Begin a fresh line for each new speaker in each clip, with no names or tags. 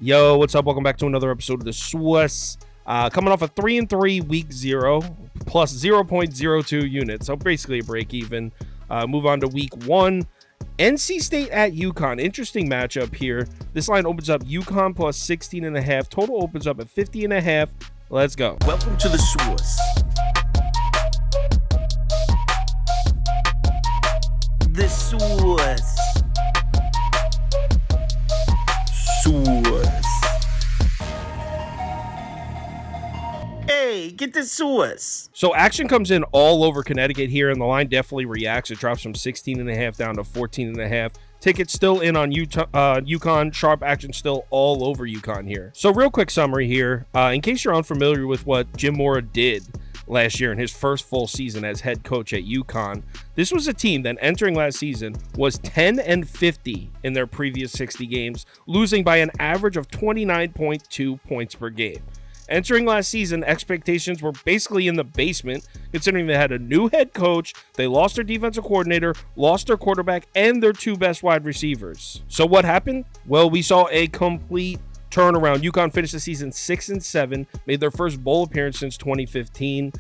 Yo, what's up? Welcome back to another episode of the Swiss. Coming off a 3-3 week 0 plus 0.02 units, so basically a break even. Move on to week 1. NC State at UConn. Interesting matchup here. This line opens up UConn plus 16.5. Total opens up at 50.5. Let's go.
Welcome to the Swiss. The Swiss. Hey, get the Swiss.
So action comes in all over Connecticut here, and the line definitely reacts. It drops from 16.5 down to 14.5. Tickets still in on UConn. Sharp action still all over UConn here. So real quick summary here. In case you're unfamiliar with what Jim Mora did last year in his first full season as head coach at UConn, this was a team that entering last season was 10-50 in their previous 60 games, losing by an average of 29.2 points per game. Entering last season, expectations were basically in the basement, considering they had a new head coach, they lost their defensive coordinator, lost their quarterback, and their two best wide receivers. So what happened? Well, we saw a complete turnaround. UConn finished the season 6-7, made their first bowl appearance since 2015.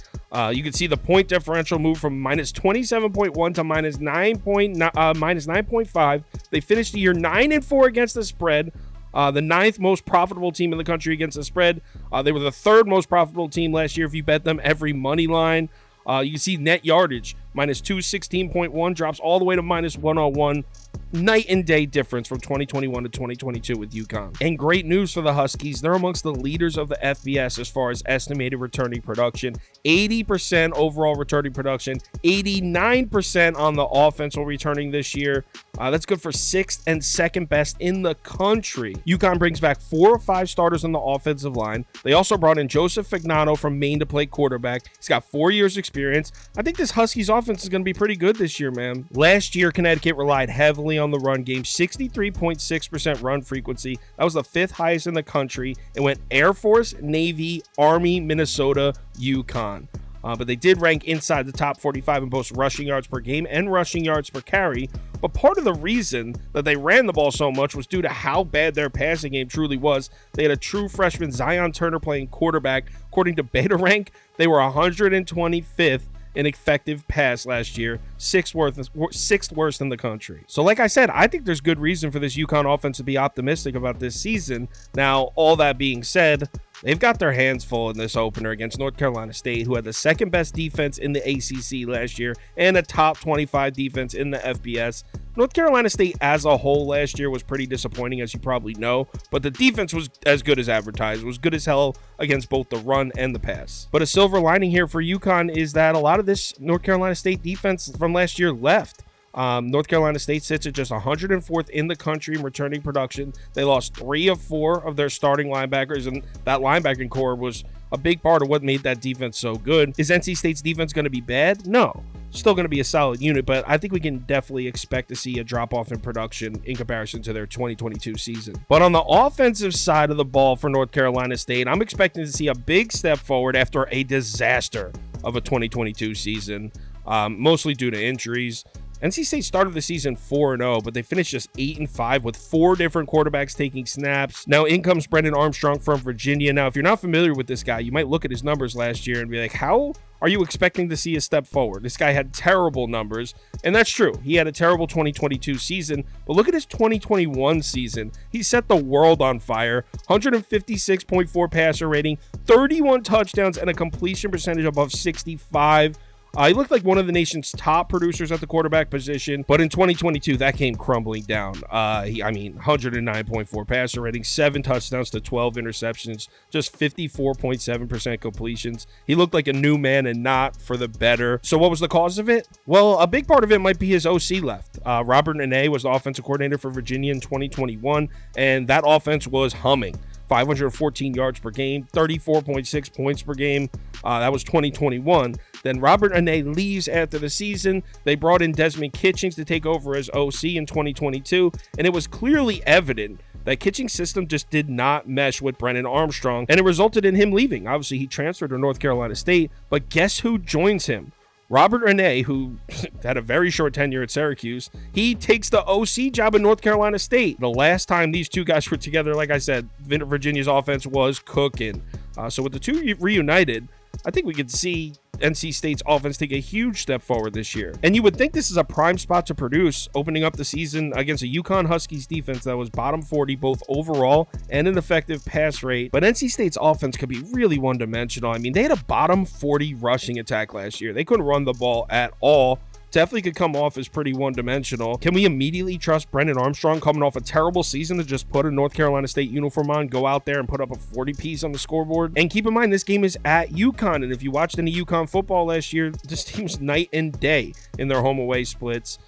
You can see the point differential move from minus 27.1 to minus 9.5. They finished the year 9-4 against the spread. The 9th most profitable team in the country against the spread. They were the 3rd most profitable team last year if you bet them every money line. You can see net yardage, minus 216.1, drops all the way to minus 101. Night and day difference from 2021 to 2022 with UConn. And great news for the Huskies. They're amongst the leaders of the FBS as far as estimated returning production. 80% overall returning production, 89% on the offensive returning this year. That's good for 6th and 2nd best in the country. UConn brings back 4 or 5 starters on the offensive line. They also brought in Joseph Fagnano from Maine to play quarterback. He's got 4 years experience. I think this Huskies offense is going to be pretty good this year, man. Last year, Connecticut relied heavily on the run game, 63.6% run frequency. That was the 5th highest in the country. It went Air Force, Navy, Army, Minnesota, UConn. But they did rank inside the top 45 in both rushing yards per game and rushing yards per carry. But part of the reason that they ran the ball so much was due to how bad their passing game truly was. They had a true freshman, Zion Turner, playing quarterback. According to Beta Rank, they were 125th in effective pass last year, 6th worst in the country. So like I said, I think there's good reason for this UConn offense to be optimistic about this season. Now, all that being said, they've got their hands full in this opener against North Carolina State, who had the 2nd best defense in the ACC last year and a top 25 defense in the FBS. North Carolina State as a whole last year was pretty disappointing, as you probably know, but the defense was as good as advertised. It was good as hell against both the run and the pass. But a silver lining here for UConn is that a lot of this North Carolina State defense from last year left. North Carolina State sits at just 104th in the country in returning production. They lost 3 of 4 of their starting linebackers, and that linebacking core was a big part of what made that defense so good. Is NC State's defense going to be bad? No. Still going to be a solid unit, but I think we can definitely expect to see a drop-off in production in comparison to their 2022 season. But on the offensive side of the ball for North Carolina State, I'm expecting to see a big step forward after a disaster of a 2022 season, mostly due to injuries. NC State started the season 4-0, but they finished just 8-5 with 4 different quarterbacks taking snaps. Now, in comes Brennan Armstrong from Virginia. Now, if you're not familiar with this guy, you might look at his numbers last year and be like, how are you expecting to see a step forward? This guy had terrible numbers, and that's true. He had a terrible 2022 season, but look at his 2021 season. He set the world on fire. 156.4 passer rating, 31 touchdowns, and a completion percentage above 65%. He looked like one of the nation's top producers at the quarterback position, but in 2022, that came crumbling down. 109.4 passer rating, 7 touchdowns to 12 interceptions, just 54.7% completions. He looked like a new man and not for the better. So what was the cause of it? Well, a big part of it might be his OC left. Robert Nene was the offensive coordinator for Virginia in 2021, and that offense was humming. 514 yards per game, 34.6 points per game. That was 2021. Then Robert Nene leaves after the season. They brought in Desmond Kitchings to take over as OC in 2022, and it was clearly evident that Kitching's system just did not mesh with Brennan Armstrong, and it resulted in him leaving. Obviously, he transferred to North Carolina State, but guess who joins him? Robert Renee, who had a very short tenure at Syracuse, he takes the OC job in North Carolina State. The last time these two guys were together, like I said, Virginia's offense was cooking. So with the two reunited, I think we could see NC State's offense take a huge step forward this year. And you would think this is a prime spot to produce, opening up the season against a UConn Huskies defense that was bottom 40 both overall and an effective pass rate. But NC State's offense could be really one-dimensional. I mean, they had a bottom 40 rushing attack last year. They couldn't run the ball at all. Definitely could come off as pretty one-dimensional. Can we immediately trust Brennan Armstrong coming off a terrible season to just put a North Carolina State uniform on, go out there and put up a 40-piece on the scoreboard? And keep in mind, this game is at UConn, and if you watched any UConn football last year, this team's night and day in their home-away splits.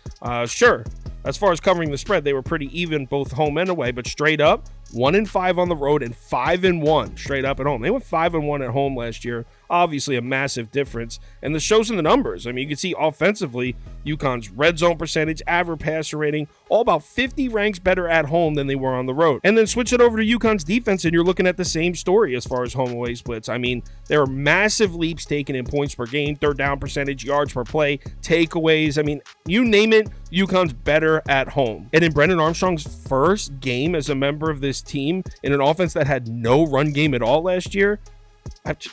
Sure, as far as covering the spread, they were pretty even both home and away, but straight up, 1-5 on the road and 5-1 straight up at home. They went 5-1 at home last year. Obviously a massive difference. And this shows in the numbers. I mean, you can see offensively, UConn's red zone percentage, average passer rating, all about 50 ranks better at home than they were on the road. And then switch it over to UConn's defense, and you're looking at the same story as far as home away splits. I mean, there are massive leaps taken in points per game, third down percentage, yards per play, takeaways. I mean, you name it, UConn's better at home. And in Brennan Armstrong's first game as a member of this team in an offense that had no run game at all last year,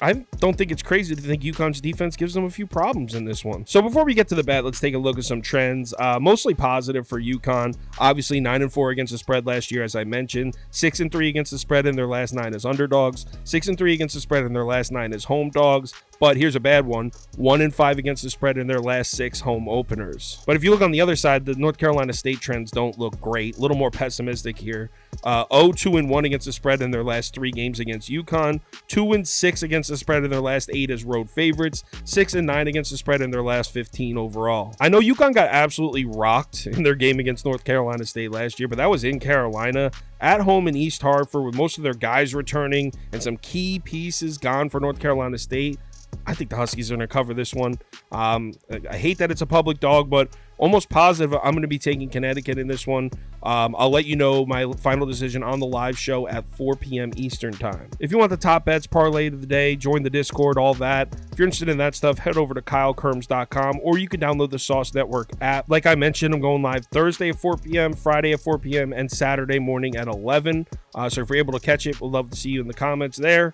I don't think it's crazy to think UConn's defense gives them a few problems in this one. So before we get to the bet, let's take a look at some trends. Mostly positive for UConn. Obviously 9-4 against the spread last year, as I mentioned. 6-3 against the spread in their last 9 as underdogs. 6-3 against the spread in their last 9 as home dogs. But here's a bad one, 1-5 against the spread in their last 6 home openers. But if you look on the other side, the North Carolina State trends don't look great. A little more pessimistic here. 0-2-1 against the spread in their last 3 games against UConn. 2-6 against the spread in their last 8 as road favorites. 6-9 against the spread in their last 15 overall. I know UConn got absolutely rocked in their game against North Carolina State last year, but that was in Carolina, at home in East Hartford, with most of their guys returning and some key pieces gone for North Carolina State. I think the Huskies are going to cover this one. I hate that it's a public dog, but almost positive I'm going to be taking Connecticut in this one. I'll let you know my final decision on the live show at 4 p.m. Eastern time. If you want the top bets, parlay of the day, join the Discord, all that. If you're interested in that stuff, head over to KyleKirms.com, or you can download the Sauce Network app. Like I mentioned, I'm going live Thursday at 4 p.m., Friday at 4 p.m., and Saturday morning at 11. So if you're able to catch it, we'd love to see you in the comments there.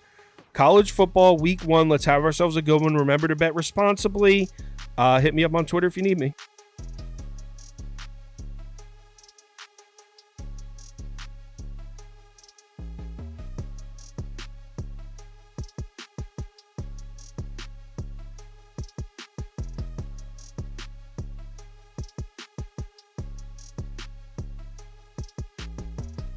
College football week 1. Let's have ourselves a good one. Remember to bet responsibly. Hit me up on Twitter if you need me.